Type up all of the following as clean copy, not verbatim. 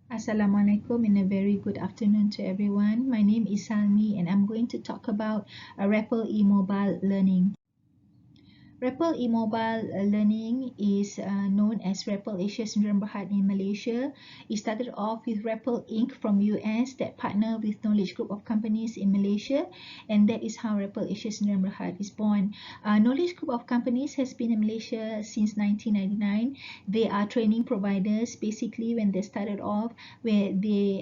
Assalamualaikum and a very good afternoon to everyone. My name is Salmi and I'm going to talk about RapL e-mobile learning. RapL e-mobile learning is known as RapL Asia Sdn Bhd in Malaysia. It started off with RapL Inc. from US that partner with Knowledge Group of companies in Malaysia, and that is how RapL Asia Sdn Bhd is born. Knowledge Group of companies has been in Malaysia since 1999. They are training providers basically when they started off, where they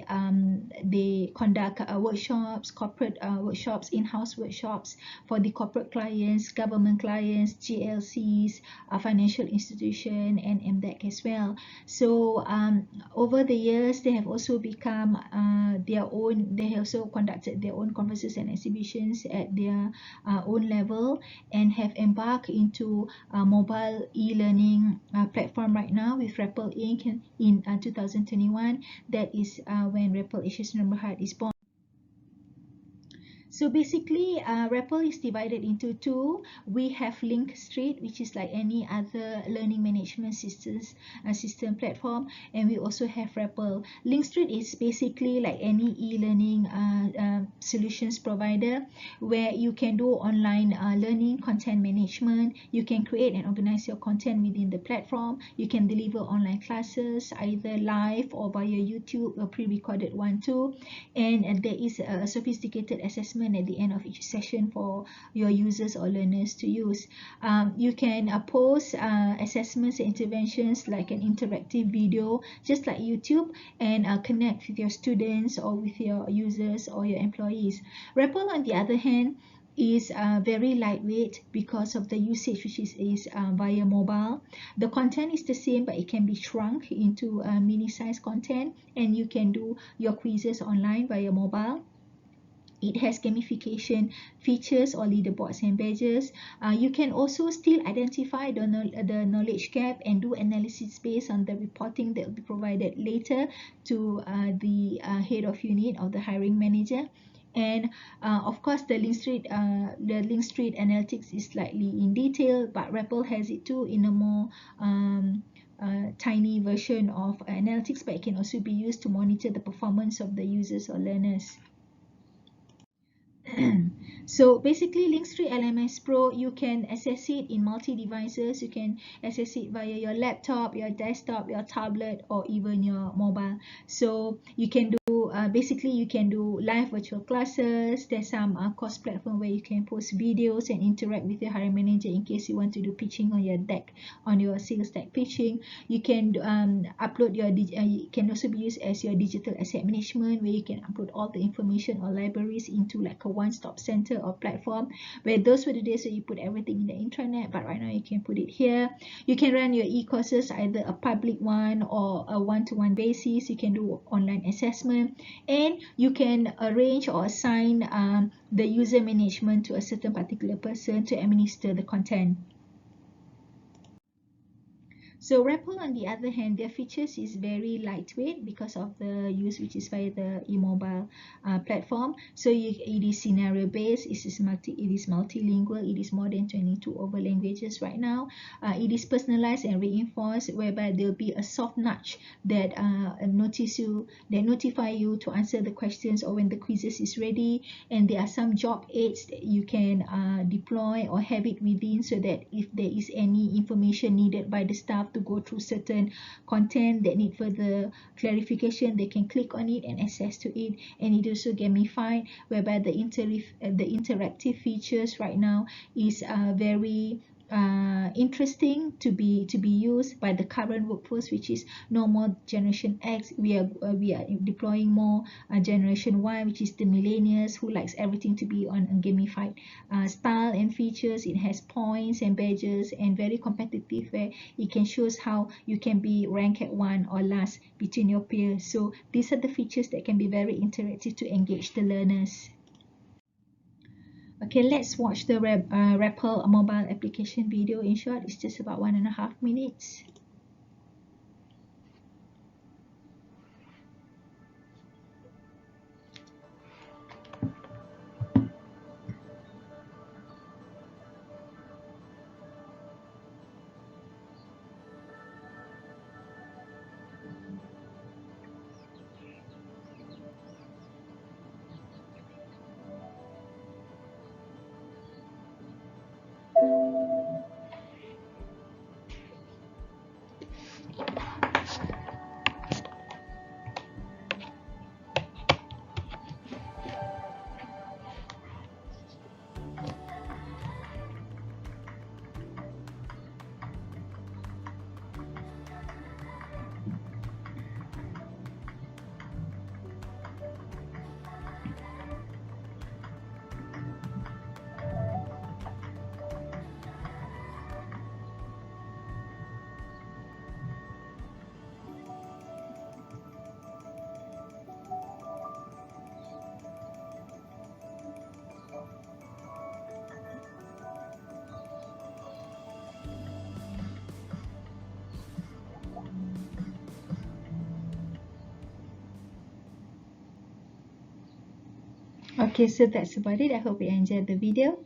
conduct workshops, corporate workshops, in-house workshops for the corporate clients, government clients, GLCs, financial institution, and MDEC as well. So over the years, they have also become their own. They have also conducted their own conferences and exhibitions at their own level, and have embarked into mobile e-learning platform right now with RapL Inc. in 2021. That is when RapL Asia Sdn Bhd is born. So basically, RapL is divided into two. We have Link Street, which is like any other learning management system platform, and we also have RapL. Link Street is basically like any e-learning solutions provider, where you can do online learning, content management. You can create and organize your content within the platform. You can deliver online classes, either live or via YouTube, a pre-recorded one too. And there is a sophisticated assessment at the end of each session for your users or learners to use. You can post assessments and interventions like an interactive video, just like YouTube, and connect with your students or with your users or your employees. RapL, on the other hand, is very lightweight because of the usage, which is via mobile. The content is the same, but it can be shrunk into mini size content, and you can do your quizzes online via mobile. It has gamification features or leaderboards and badges. You can also still identify the knowledge gap and do analysis based on the reporting that will be provided later to the head of unit or the hiring manager. And of course, the Link Street analytics is slightly in detail, but RapL has it too in a more tiny version of analytics, but it can also be used to monitor the performance of the users or learners. So basically, Linkstreet LMS Pro, you can access it in multi-devices. You can access it via your laptop, your desktop, your tablet, or even your mobile. So you can do basically you can do live virtual classes. There's some course platform where you can post videos and interact with your hiring manager in case you want to do pitching on your deck, on your sales deck pitching. You can upload your it can also be used as your digital asset management, where you can upload all the information or libraries into like a one-stop center or platform, where those were the days where you put everything in the intranet, but right now you can put it here. You can run your e-courses, either a public one or a one-to-one basis. You can do online assessment, and you can arrange or assign the user management to a certain particular person to administer the content. So RapL, on the other hand, their features is very lightweight because of the use which is via the e-mobile platform. So it is scenario based, it is multilingual, it is more than 22 over languages right now. It is personalized and reinforced, whereby there will be a soft nudge that notify you to answer the questions or when the quizzes is ready. And there are some job aids that you can deploy or have it within, so that if there is any information needed by the staff to go through certain content that need further clarification, they can click on it and access to it. And it is also gamified, whereby the interactive features right now is very interesting to be used by the current workforce, which is no more generation X. We are deploying more generation Y, which is the millennials, who likes everything to be on a gamified style and features. It has points and badges, and very competitive, where it can show how you can be ranked at 1 or last between your peers. So these are the features that can be very interactive to engage the learners. Okay, let's watch the RapL mobile application video. In short, it's just about 1.5 minutes. Okay, so that's about it. I hope you enjoyed the video.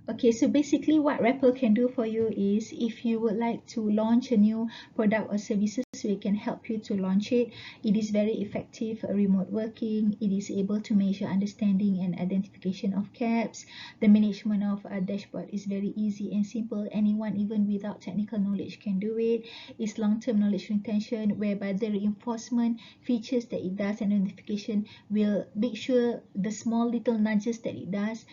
Okay, so basically what RapL can do for you is if you would like to launch a new product or services, we can help you to launch it. It is very effective for remote working. It is able to measure understanding and identification of gaps. The management of a dashboard is very easy and simple. Anyone, even without technical knowledge, can do it. It's long-term knowledge retention, whereby the reinforcement features that it does and notification will make sure the small little nudges that it does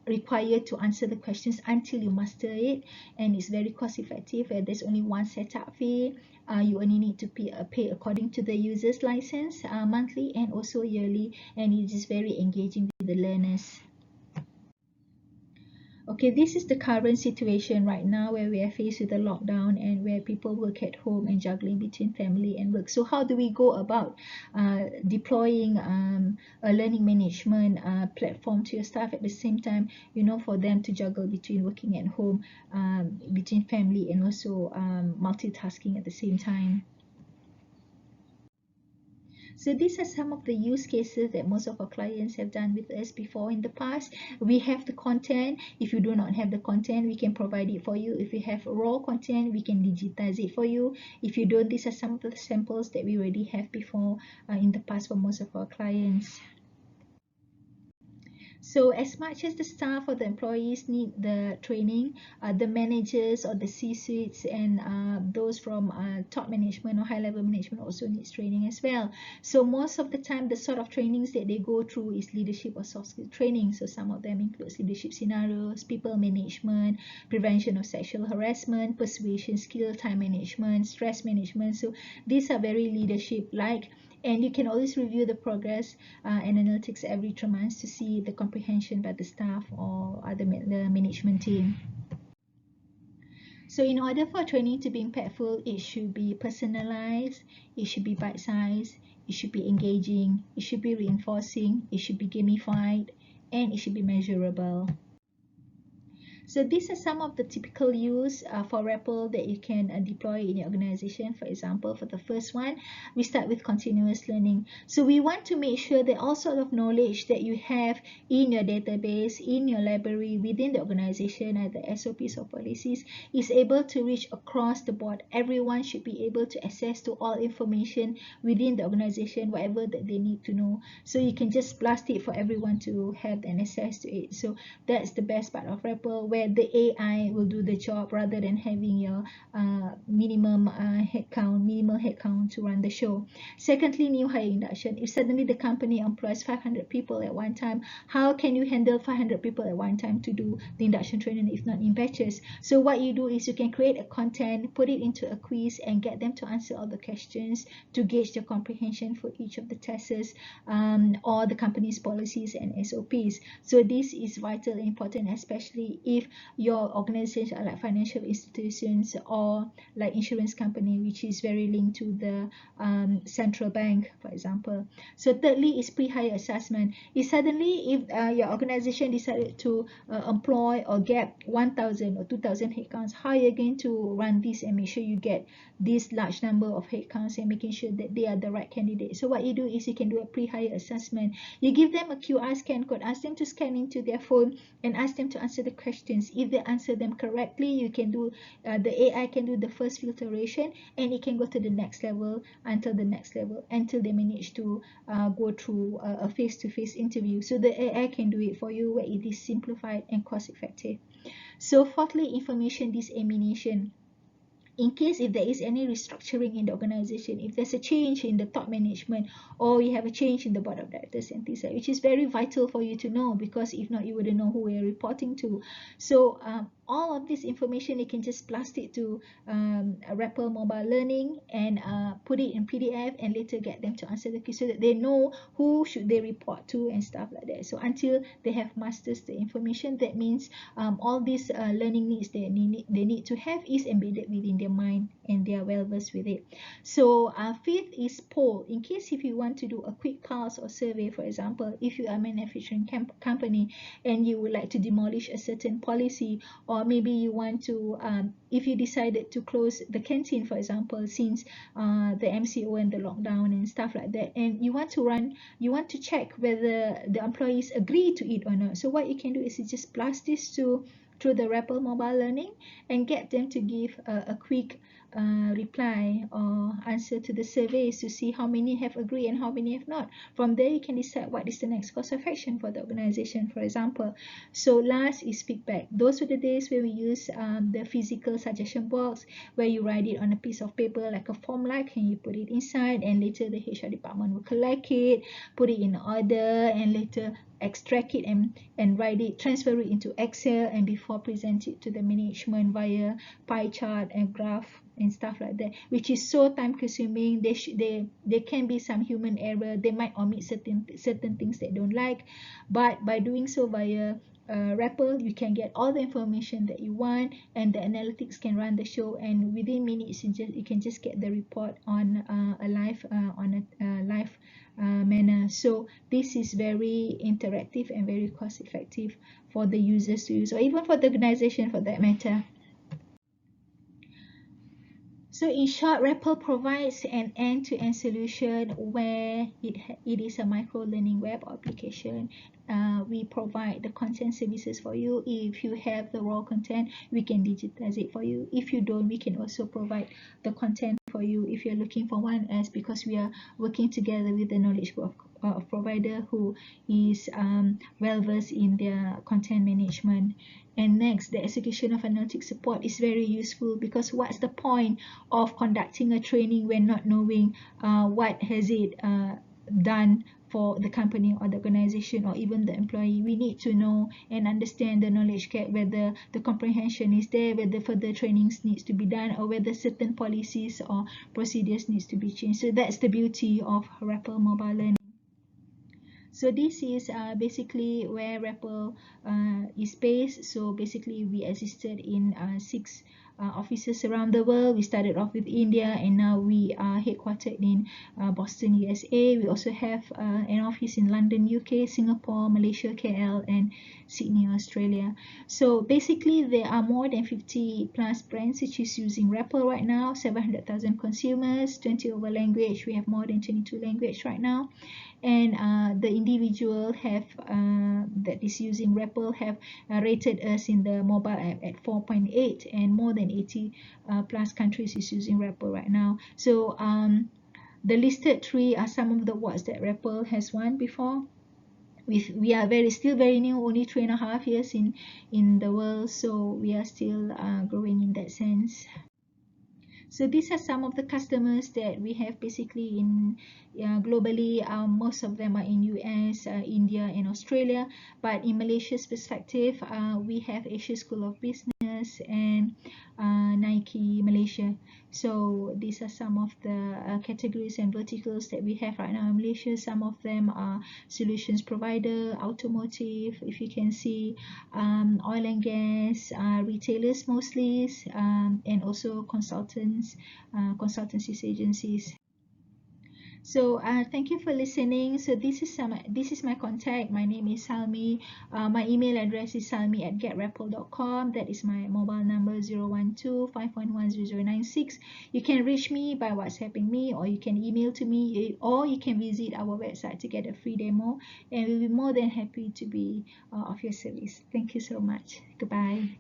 required to answer the questions until you master it, and it's very cost effective where there's only one setup fee. You only need to pay according to the user's license monthly and also yearly, and it is very engaging with the learners. Okay, this is the current situation right now where we are faced with a lockdown and where people work at home and juggling between family and work. So how do we go about deploying a learning management platform to your staff at the same time, you know, for them to juggle between working at home, between family and also multitasking at the same time? So these are some of the use cases that most of our clients have done with us before in the past. We have the content. If you do not have the content, we can provide it for you. If you have raw content, we can digitize it for you. If you don't, these are some of the samples that we already have before in the past for most of our clients. So as much as the staff or the employees need the training, the managers or the C-suites and those from top management or high-level management also needs training as well. So most of the time, the sort of trainings that they go through is leadership or soft skill training. So some of them includes leadership scenarios, people management, prevention of sexual harassment, persuasion skill, time management, stress management. So these are very leadership-like. And you can always review the progress and analytics every 3 months to see the comprehension by the staff or the management team. So in order for training to be impactful, it should be personalized, it should be bite-sized, it should be engaging, it should be reinforcing, it should be gamified, and it should be measurable. So these are some of the typical use for RapL that you can deploy in your organization. For example, for the first one, we start with continuous learning. So we want to make sure that all sort of knowledge that you have in your database, in your library, within the organization, either SOPs or policies, is able to reach across the board. Everyone should be able to access to all information within the organization, whatever that they need to know. So you can just blast it for everyone to have an access to it. So that's the best part of RapL, where the AI will do the job rather than having your minimal headcount to run the show. Secondly, new hire induction. If suddenly the company employs 500 people at one time, how can you handle 500 people at one time to do the induction training if not in batches? So what you do is you can create a content, put it into a quiz, and get them to answer all the questions to gauge the comprehension for each of the tests or the company's policies and SOPs. So this is vital and important, especially if your organizations are like financial institutions or like insurance company, which is very linked to the central bank, for example. So thirdly is pre-hire assessment. If suddenly if your organization decided to employ or get 1,000 or 2,000 headcounts, how are you going to run this and make sure you get this large number of headcounts and making sure that they are the right candidate? So what you do is you can do a pre-hire assessment. You give them a QR scan code, ask them to scan into their phone and ask them to answer the questions. If they answer them correctly, you can do the AI can do the first filtration, and it can go to the next level until the next level until they manage to go through a face-to-face interview. So the AI can do it for you, where it is simplified and cost effective. So fourthly, information dissemination. In case if there is any restructuring in the organization, if there's a change in the top management, or you have a change in the board of directors and things like, which is very vital for you to know, because if not, you wouldn't know who you're reporting to. So all of this information, you can just blast it to RapL mobile learning and put it in PDF and later get them to answer the quiz so that they know who should they report to and stuff like that. So until they have mastered the information, that means all these learning needs they need to have is embedded within their mind and they are well versed with it. So fifth is poll. In case if you want to do a quick pulse or survey, for example, if you are a manufacturing company and you would like to demolish a certain policy, or maybe you want to if you decided to close the canteen, for example, since the MCO and the lockdown and stuff like that, and you want to check whether the employees agree to it or not. So what you can do is you just blast this through the RapL mobile learning and get them to give a quick reply or answer to the surveys to see how many have agreed and how many have not. From there, you can decide what is the next course of action for the organization, for example. So last is feedback. Those were the days where we use the physical suggestion box, where you write it on a piece of paper like a form like, and you put it inside, and later the HR department will collect it, put it in order, and later extract it and write it, transfer it into Excel, and before present it to the management via pie chart and graph and stuff like that, which is so time consuming. There can be some human error. They might omit certain things they don't like, but by doing so via RapL, you can get all the information that you want, and the analytics can run the show, and within minutes you can just get the report on a live manner. So this is very interactive and very cost effective for the users to use, or even for the organization for that matter. So in short, RapL provides an end-to-end solution where it is a micro-learning web application. We provide the content services for you. If you have the raw content, we can digitize it for you. If you don't, we can also provide the content for you if you're looking for one, as because we are working together with the knowledge group of provider who is well versed in their content management. And next, the execution of analytics support is very useful, because what's the point of conducting a training when not knowing what has it done for the company or the organization or even the employee? We need to know and understand the knowledge gap, whether the comprehension is there, whether further trainings needs to be done, or whether certain policies or procedures needs to be changed. So that's the beauty of RapL mobile learning. So this is basically where RapL is based. So basically we existed in 6 offices around the world. We started off with India, and now we are headquartered in Boston, USA. We also have an office in London, UK, Singapore, Malaysia, KL, and Sydney, Australia. So basically there are more than 50 plus brands which is using RapL right now, 700,000 consumers, 20 over language. We have more than 22 language right now. And the individual have that is using RapL have rated us in the mobile app at 4.8, and more than 80 plus countries is using RapL right now. So the listed 3 are some of the awards that RapL has won before. We are still very new, only 3.5 years in the world, so we are still growing in that sense. So these are some of the customers that we have basically in globally. Most of them are in US, India, and Australia. But in Malaysia's perspective, we have Asia School of Business, e-commerce, and Nike Malaysia. So these are some of the categories and verticals that we have right now in Malaysia. Some of them are solutions provider, automotive, if you can see, oil and gas, retailers mostly, and also consultants, consultancies agencies. So thank you for listening. So this is my contact. My name is Salmi. My email address is salmi@getrapl.com. That is my mobile number 012-511-0096. You can reach me by WhatsApping me, or you can email to me, or you can visit our website to get a free demo, and we'll be more than happy to be of your service. Thank you so much. Goodbye.